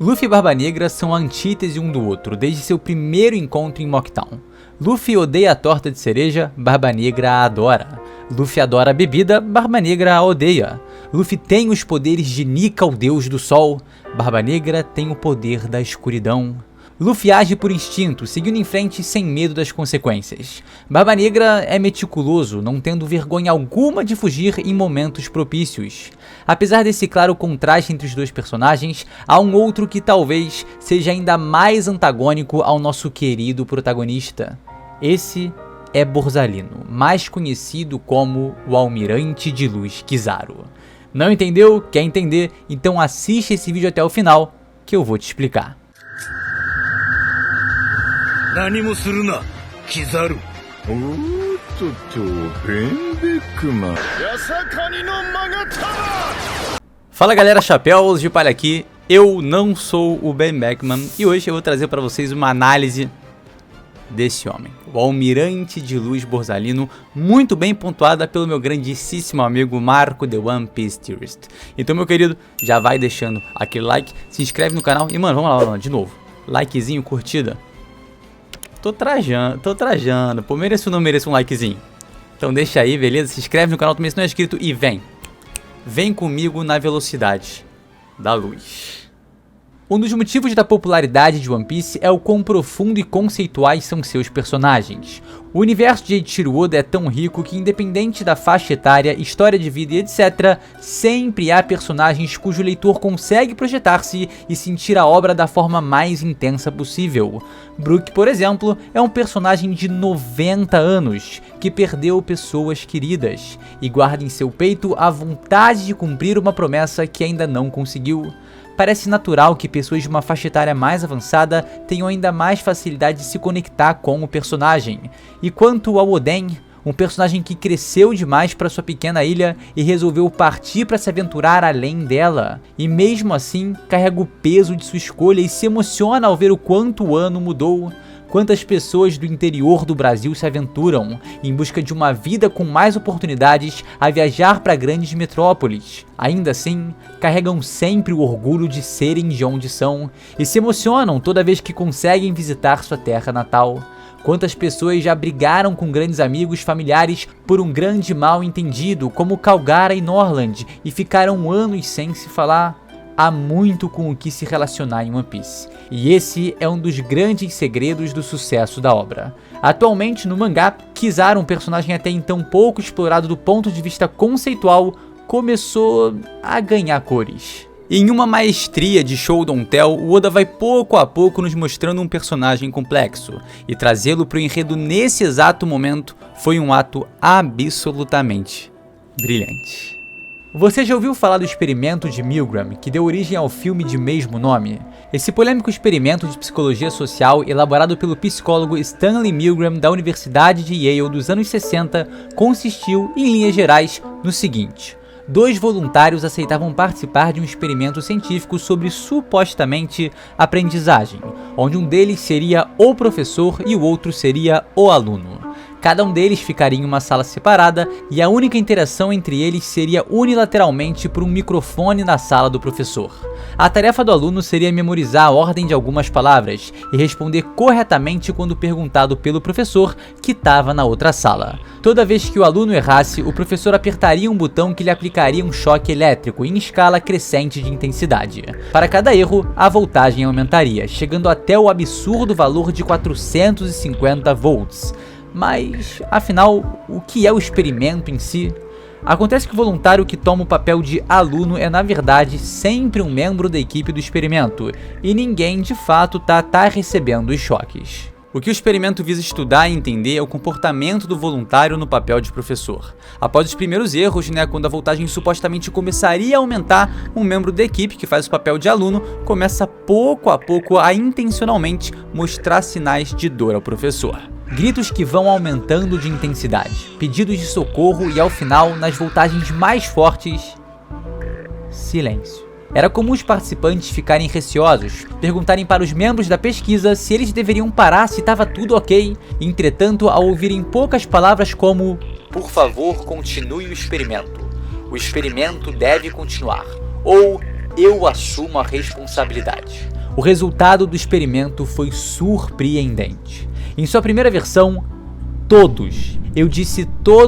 Luffy e Barba Negra são a antítese um do outro, desde seu primeiro encontro em Mocktown. Luffy odeia a torta de cereja, Barba Negra a adora. Luffy adora a bebida, Barba Negra a odeia. Luffy tem os poderes de Nika, o deus do sol, Barba Negra tem o poder da escuridão. Luffy age por instinto, seguindo em frente sem medo das consequências. Barba Negra é meticuloso, não tendo vergonha alguma de fugir em momentos propícios. Apesar desse claro contraste entre os dois personagens, há um outro que talvez seja ainda mais antagônico ao nosso querido protagonista. Esse é Borsalino, mais conhecido como o Almirante de Luz Kizaru. Não entendeu? Quer entender? Então assiste esse vídeo até o final, que eu vou te explicar. Fala galera, Chapéus de Palha aqui, eu não sou o Ben Beckman e hoje eu vou trazer para vocês uma análise desse homem, o Almirante de Luz Borsalino, muito bem pontuada pelo meu grandíssimo amigo Marco The One Piece Theorist. Então meu querido, já vai deixando aquele like, se inscreve no canal e mano, vamos lá de novo, likezinho, curtida. Tô trajando, pô, mereço ou não mereço um likezinho? Então deixa aí, beleza? Se inscreve no canal também se não é inscrito e vem comigo na velocidade da luz. Um dos motivos da popularidade de One Piece é o quão profundo e conceituais são seus personagens. O universo de Eiichiro Oda é tão rico que, independente da faixa etária, história de vida e etc., sempre há personagens cujo leitor consegue projetar-se e sentir a obra da forma mais intensa possível. Brook, por exemplo, é um personagem de 90 anos, que perdeu pessoas queridas, e guarda em seu peito a vontade de cumprir uma promessa que ainda não conseguiu. Parece natural que pessoas de uma faixa etária mais avançada tenham ainda mais facilidade de se conectar com o personagem. E quanto ao Oden, um personagem que cresceu demais para sua pequena ilha e resolveu partir para se aventurar além dela. E mesmo assim, carrega o peso de sua escolha e se emociona ao ver o quanto o ano mudou. Quantas pessoas do interior do Brasil se aventuram, em busca de uma vida com mais oportunidades, a viajar para grandes metrópoles. Ainda assim, carregam sempre o orgulho de serem de onde são, e se emocionam toda vez que conseguem visitar sua terra natal. Quantas pessoas já brigaram com grandes amigos familiares por um grande mal entendido, como Calgara e Norland, e ficaram anos sem se falar. Há muito com o que se relacionar em One Piece, e esse é um dos grandes segredos do sucesso da obra. Atualmente no mangá, Kizaru, um personagem até então pouco explorado do ponto de vista conceitual, começou a ganhar cores. Em uma maestria de show don't tell, o Oda vai pouco a pouco nos mostrando um personagem complexo, e trazê-lo para o enredo nesse exato momento foi um ato absolutamente brilhante. Você já ouviu falar do experimento de Milgram, que deu origem ao filme de mesmo nome? Esse polêmico experimento de psicologia social, elaborado pelo psicólogo Stanley Milgram da Universidade de Yale dos anos 60, consistiu, em linhas gerais, no seguinte: 2 voluntários aceitavam participar de um experimento científico sobre supostamente aprendizagem, onde um deles seria o professor e o outro seria o aluno. Cada um deles ficaria em uma sala separada e a única interação entre eles seria unilateralmente por um microfone na sala do professor. A tarefa do aluno seria memorizar a ordem de algumas palavras e responder corretamente quando perguntado pelo professor, que estava na outra sala. Toda vez que o aluno errasse, o professor apertaria um botão que lhe aplicaria um choque elétrico em escala crescente de intensidade. Para cada erro, a voltagem aumentaria, chegando até o absurdo valor de 450 volts. Mas, afinal, o que é o experimento em si? Acontece que o voluntário que toma o papel de aluno é, na verdade, sempre um membro da equipe do experimento, e ninguém, de fato, tá recebendo os choques. O que o experimento visa estudar e entender é o comportamento do voluntário no papel de professor. Após os primeiros erros, quando a voltagem supostamente começaria a aumentar, um membro da equipe que faz o papel de aluno começa pouco a pouco a intencionalmente mostrar sinais de dor ao professor. Gritos que vão aumentando de intensidade, pedidos de socorro e ao final, nas voltagens mais fortes, silêncio. Era comum os participantes ficarem receosos, perguntarem para os membros da pesquisa se eles deveriam parar se estava tudo ok, entretanto, ao ouvirem poucas palavras como "Por favor, continue o experimento deve continuar", ou eu assumo a responsabilidade. O resultado do experimento foi surpreendente. Em sua primeira versão, todos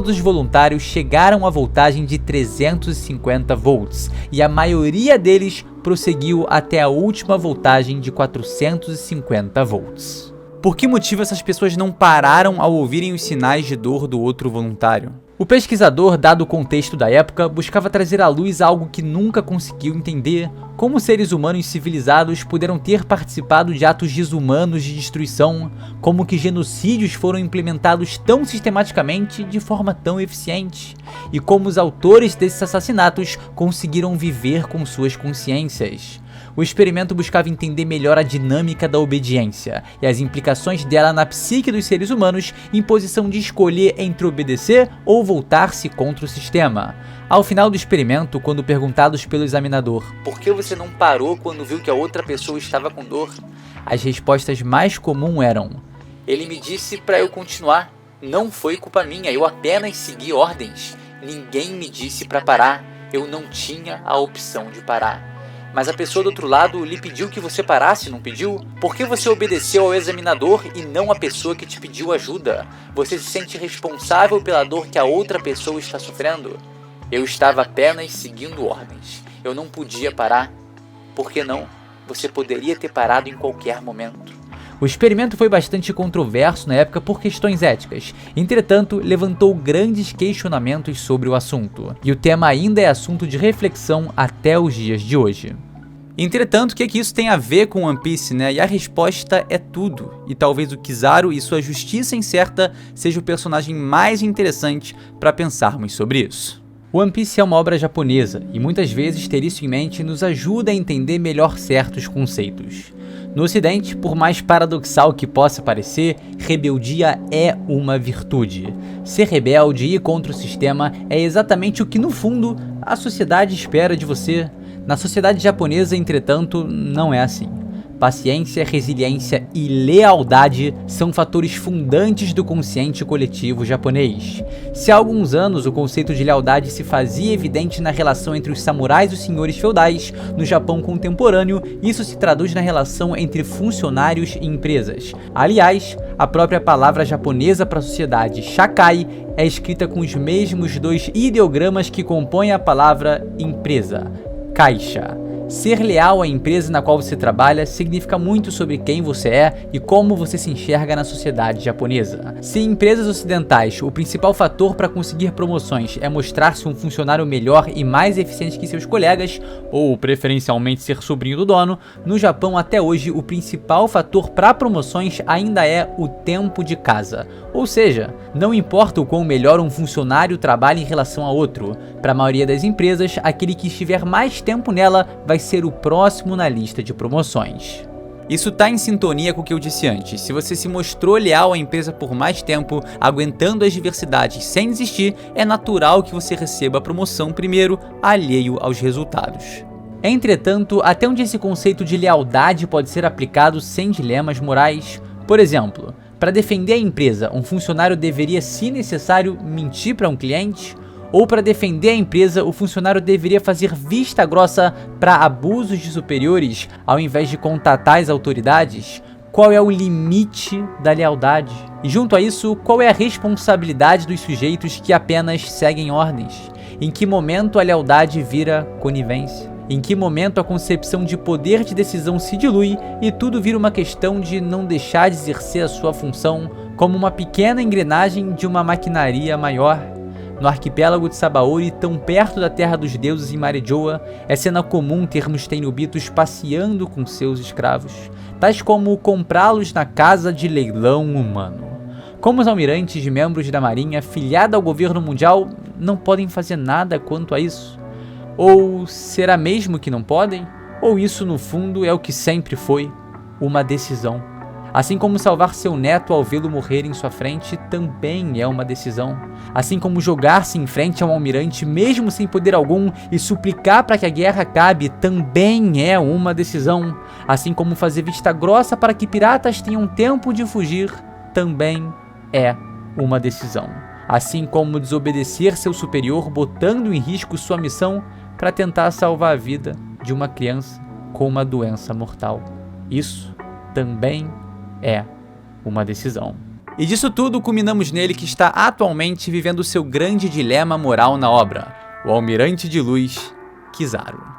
os voluntários chegaram à voltagem de 350 volts e a maioria deles prosseguiu até a última voltagem de 450 volts. Por que motivo essas pessoas não pararam ao ouvirem os sinais de dor do outro voluntário? O pesquisador, dado o contexto da época, buscava trazer à luz algo que nunca conseguiu entender: como seres humanos civilizados puderam ter participado de atos desumanos de destruição, como que genocídios foram implementados tão sistematicamente de forma tão eficiente, e como os autores desses assassinatos conseguiram viver com suas consciências. O experimento buscava entender melhor a dinâmica da obediência e as implicações dela na psique dos seres humanos em posição de escolher entre obedecer ou voltar-se contra o sistema. Ao final do experimento, quando perguntados pelo examinador "por que você não parou quando viu que a outra pessoa estava com dor?", as respostas mais comuns eram: "Ele me disse para eu continuar. Não foi culpa minha, eu apenas segui ordens. Ninguém me disse para parar. Eu não tinha a opção de parar." Mas a pessoa do outro lado lhe pediu que você parasse, não pediu? Por que você obedeceu ao examinador e não à pessoa que te pediu ajuda? Você se sente responsável pela dor que a outra pessoa está sofrendo? Eu estava apenas seguindo ordens. Eu não podia parar. Por que não? Você poderia ter parado em qualquer momento. O experimento foi bastante controverso na época por questões éticas, entretanto, levantou grandes questionamentos sobre o assunto, e o tema ainda é assunto de reflexão até os dias de hoje. Entretanto, o que isso tem a ver com One Piece, né? E a resposta é tudo, e talvez o Kizaru e sua justiça incerta seja o personagem mais interessante para pensarmos sobre isso. One Piece é uma obra japonesa, e muitas vezes ter isso em mente nos ajuda a entender melhor certos conceitos. No Ocidente, por mais paradoxal que possa parecer, rebeldia é uma virtude. Ser rebelde e ir contra o sistema é exatamente o que, no fundo, a sociedade espera de você. Na sociedade japonesa, entretanto, não é assim. Paciência, resiliência e lealdade são fatores fundantes do consciente coletivo japonês. Se há alguns anos o conceito de lealdade se fazia evidente na relação entre os samurais e os senhores feudais, no Japão contemporâneo, isso se traduz na relação entre funcionários e empresas. Aliás, a própria palavra japonesa para a sociedade, shakai, é escrita com os mesmos dois ideogramas que compõem a palavra empresa, caixa. Ser leal à empresa na qual você trabalha significa muito sobre quem você é e como você se enxerga na sociedade japonesa. Se em empresas ocidentais o principal fator para conseguir promoções é mostrar-se um funcionário melhor e mais eficiente que seus colegas, ou preferencialmente ser sobrinho do dono, no Japão até hoje o principal fator para promoções ainda é o tempo de casa. Ou seja, não importa o quão melhor um funcionário trabalha em relação a outro, para a maioria das empresas, aquele que estiver mais tempo nela vai ser o próximo na lista de promoções. Isso está em sintonia com o que eu disse antes. Se você se mostrou leal à empresa por mais tempo, aguentando as diversidades sem desistir, é natural que você receba a promoção primeiro, alheio aos resultados. Entretanto, até onde esse conceito de lealdade pode ser aplicado sem dilemas morais? Por exemplo, para defender a empresa, um funcionário deveria, se necessário, mentir para um cliente? Ou para defender a empresa, o funcionário deveria fazer vista grossa para abusos de superiores, ao invés de contatar as autoridades? Qual é o limite da lealdade? E junto a isso, qual é a responsabilidade dos sujeitos que apenas seguem ordens? Em que momento a lealdade vira conivência? Em que momento a concepção de poder de decisão se dilui e tudo vira uma questão de não deixar de exercer a sua função como uma pequena engrenagem de uma maquinaria maior? No arquipélago de Sabaody, tão perto da terra dos deuses em Marejoa, é cena comum termos Tenryubitos passeando com seus escravos, tais como comprá-los na casa de leilão humano. Como os almirantes e membros da marinha filiada ao governo mundial não podem fazer nada quanto a isso? Ou será mesmo que não podem? Ou isso no fundo é o que sempre foi, uma decisão? Assim como salvar seu neto ao vê-lo morrer em sua frente também é uma decisão. Assim como jogar-se em frente a um almirante mesmo sem poder algum e suplicar para que a guerra acabe também é uma decisão. Assim como fazer vista grossa para que piratas tenham tempo de fugir também é uma decisão. Assim como desobedecer seu superior botando em risco sua missão para tentar salvar a vida de uma criança com uma doença mortal. Isso também é uma decisão. E disso tudo culminamos nele que está atualmente vivendo seu grande dilema moral na obra, o Almirante de Luz, Kizaru.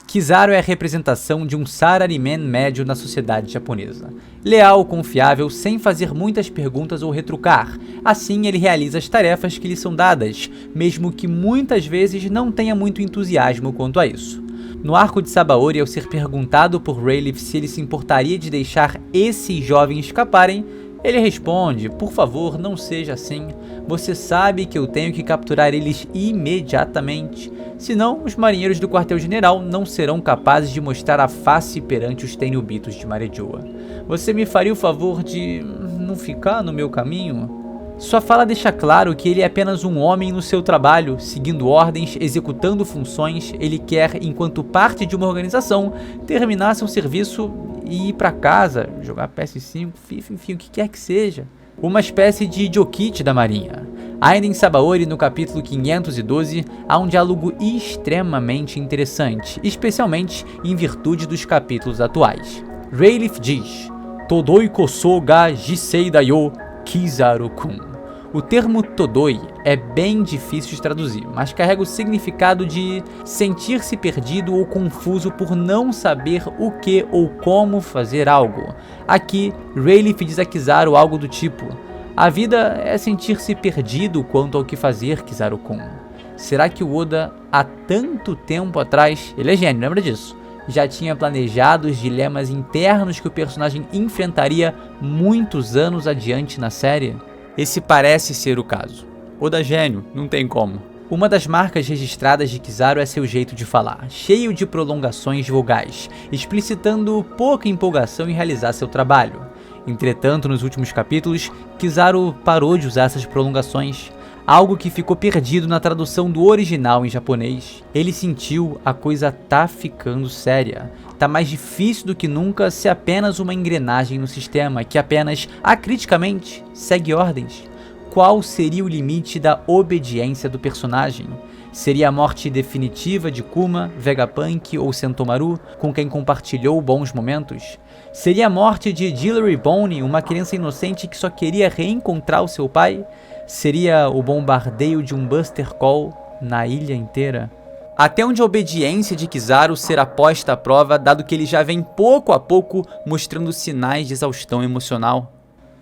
Kizaru é a representação de um salaryman médio na sociedade japonesa. Leal, confiável, sem fazer muitas perguntas ou retrucar. Assim, ele realiza as tarefas que lhe são dadas, mesmo que muitas vezes não tenha muito entusiasmo quanto a isso. No arco de Sabaody, ao ser perguntado por Rayleigh se ele se importaria de deixar esses jovens escaparem, ele responde: por favor, não seja assim. Você sabe que eu tenho que capturar eles imediatamente. Senão, os marinheiros do quartel-general não serão capazes de mostrar a face perante os Tenryubitos de Marejoa. Você me faria o favor de não ficar no meu caminho? Sua fala deixa claro que ele é apenas um homem no seu trabalho, seguindo ordens, executando funções. Ele quer, enquanto parte de uma organização, terminar seu serviço e ir para casa, jogar PS5, FIFA, enfim, o que quer que seja. Uma espécie de Jokichi da marinha. Ainda em Sabaody, no capítulo 512, há um diálogo extremamente interessante, especialmente em virtude dos capítulos atuais. Rayleigh diz: Todoi koso ga jisei da yo Kizaru-kun. O termo Todoi é bem difícil de traduzir, mas carrega o significado de sentir-se perdido ou confuso por não saber o que ou como fazer algo. Aqui, Rayleigh diz a Kizaru algo do tipo: a vida é sentir-se perdido quanto ao que fazer, Kizaru-kun. Será que o Oda, há tanto tempo atrás, ele é gênio, lembra disso, já tinha planejado os dilemas internos que o personagem enfrentaria muitos anos adiante na série? Esse parece ser o caso. Oda gênio, não tem como. Uma das marcas registradas de Kizaru é seu jeito de falar, cheio de prolongações vogais, explicitando pouca empolgação em realizar seu trabalho. Entretanto, nos últimos capítulos, Kizaru parou de usar essas prolongações, algo que ficou perdido na tradução do original em japonês. Ele sentiu: a coisa tá ficando séria. Tá mais difícil do que nunca ser apenas uma engrenagem no sistema, que apenas, acriticamente, segue ordens. Qual seria o limite da obediência do personagem? Seria a morte definitiva de Kuma, Vegapunk ou Sentomaru, com quem compartilhou bons momentos? Seria a morte de Jillary Bone, uma criança inocente que só queria reencontrar o seu pai? Seria o bombardeio de um Buster Call na ilha inteira? Até onde a obediência de Kizaru será posta à prova, dado que ele já vem pouco a pouco mostrando sinais de exaustão emocional?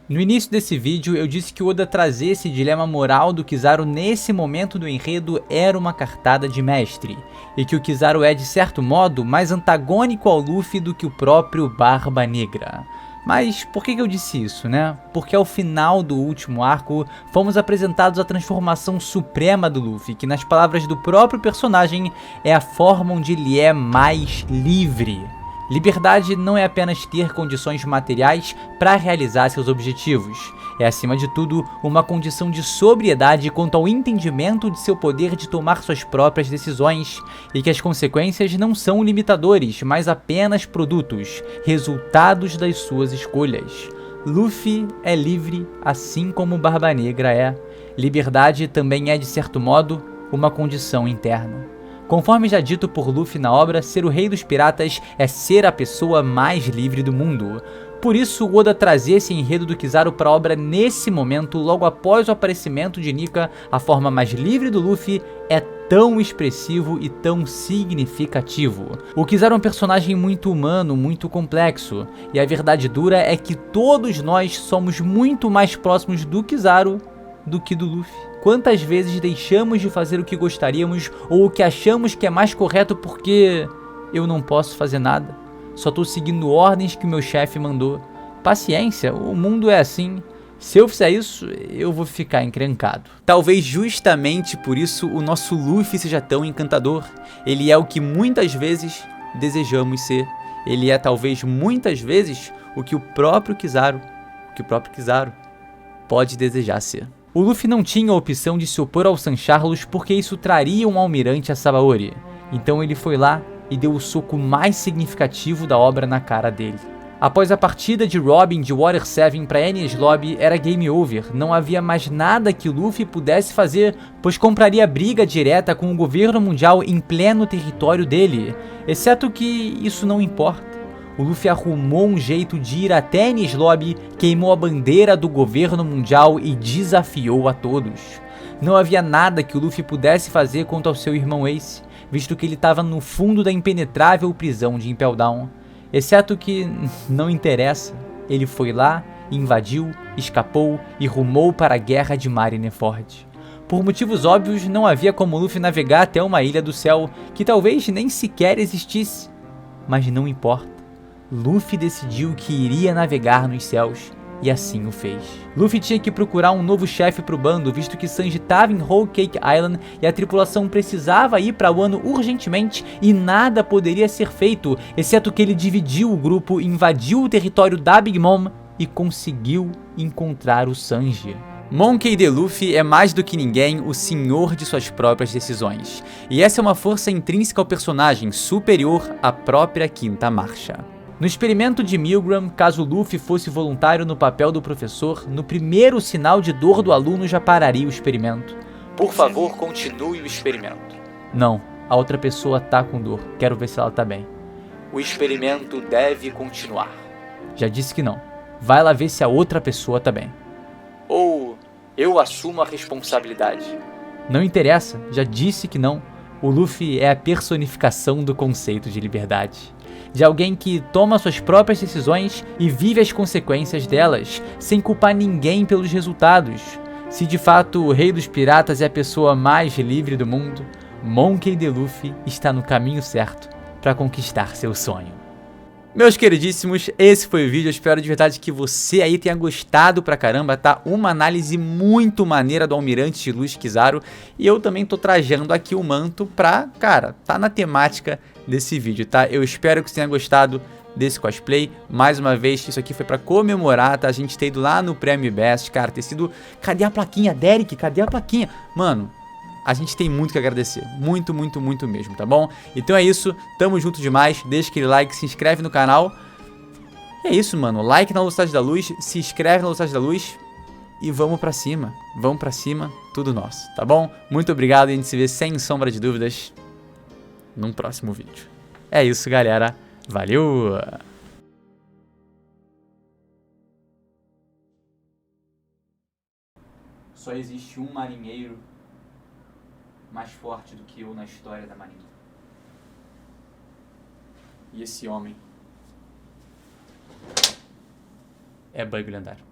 No início desse vídeo eu disse que o Oda trazer esse dilema moral do Kizaru nesse momento do enredo era uma cartada de mestre, e que o Kizaru é de certo modo mais antagônico ao Luffy do que o próprio Barba Negra. Mas por que eu disse isso, né? Porque ao final do último arco, fomos apresentados a transformação suprema do Luffy, que nas palavras do próprio personagem, é a forma onde ele é mais livre. Liberdade não é apenas ter condições materiais para realizar seus objetivos. É, acima de tudo, uma condição de sobriedade quanto ao entendimento de seu poder de tomar suas próprias decisões, e que as consequências não são limitadores, mas apenas produtos, resultados das suas escolhas. Luffy é livre, assim como Barba Negra é. Liberdade também é, de certo modo, uma condição interna. Conforme já dito por Luffy na obra, ser o rei dos piratas é ser a pessoa mais livre do mundo. Por isso, o Oda trazer esse enredo do Kizaru para a obra nesse momento, logo após o aparecimento de Nika, a forma mais livre do Luffy, é tão expressivo e tão significativo. O Kizaru é um personagem muito humano, muito complexo, e a verdade dura é que todos nós somos muito mais próximos do Kizaru do que do Luffy. Quantas vezes deixamos de fazer o que gostaríamos ou o que achamos que é mais correto porque eu não posso fazer nada? Só tô seguindo ordens que o meu chefe mandou. Paciência, o mundo é assim. Se eu fizer isso, eu vou ficar encrencado. Talvez justamente por isso o nosso Luffy seja tão encantador. Ele é o que muitas vezes desejamos ser. Ele é talvez muitas vezes o que o próprio Kizaru pode desejar ser. O Luffy não tinha a opção de se opor ao San Carlos porque isso traria um almirante a Sabaody. Então ele foi lá e deu o soco mais significativo da obra na cara dele. Após a partida de Robin de Water 7 para Enies Lobby, era game over, não havia mais nada que Luffy pudesse fazer, pois compraria briga direta com o governo mundial em pleno território dele, exceto que isso não importa. O Luffy arrumou um jeito de ir até Enies Lobby, queimou a bandeira do governo mundial e desafiou a todos. Não havia nada que o Luffy pudesse fazer contra o seu irmão Ace, visto que ele estava no fundo da impenetrável prisão de Impel Down. Exceto que não interessa, ele foi lá, invadiu, escapou e rumou para a guerra de Marineford. Por motivos óbvios, não havia como Luffy navegar até uma ilha do céu que talvez nem sequer existisse. Mas não importa, Luffy decidiu que iria navegar nos céus e assim o fez. Luffy tinha que procurar um novo chefe para o bando, visto que Sanji estava em Whole Cake Island e a tripulação precisava ir para Wano urgentemente e nada poderia ser feito, exceto que ele dividiu o grupo, invadiu o território da Big Mom e conseguiu encontrar o Sanji. Monkey D. Luffy é mais do que ninguém o senhor de suas próprias decisões, e essa é uma força intrínseca ao personagem, superior à própria Quinta Marcha. No experimento de Milgram, caso Luffy fosse voluntário no papel do professor, no primeiro sinal de dor do aluno já pararia o experimento. Por favor, continue o experimento. Não, a outra pessoa tá com dor, quero ver se ela tá bem. O experimento deve continuar. Já disse que não, vai lá ver se a outra pessoa tá bem. Ou eu assumo a responsabilidade. Não interessa, já disse que não. O Luffy é a personificação do conceito de liberdade. De alguém que toma suas próprias decisões e vive as consequências delas, sem culpar ninguém pelos resultados. Se de fato o Rei dos Piratas é a pessoa mais livre do mundo, Monkey D. Luffy está no caminho certo para conquistar seu sonho. Meus queridíssimos, esse foi o vídeo, eu espero de verdade que você aí tenha gostado pra caramba, tá? Uma análise muito maneira do Almirante de Luz Kizaru, e eu também tô trajando aqui o manto pra, cara, tá na temática desse vídeo, tá? Eu espero que você tenha gostado desse cosplay, mais uma vez, isso aqui foi pra comemorar, tá? A gente ter ido lá no Prêmio Best, cara, ter sido... Cadê a plaquinha, Derek? Cadê a plaquinha? Mano... A gente tem muito que agradecer, muito, muito, muito mesmo, tá bom? Então é isso, tamo junto demais, deixa aquele like, se inscreve no canal. E é isso, mano, like na Velocidade da Luz, se inscreve na Velocidade da Luz e vamos pra cima, tudo nosso, tá bom? Muito obrigado e a gente se vê sem sombra de dúvidas num próximo vídeo. É isso, galera, valeu! Só existe um marinheiro mais forte do que eu na história da marinha. E esse homem é Bug Lendário.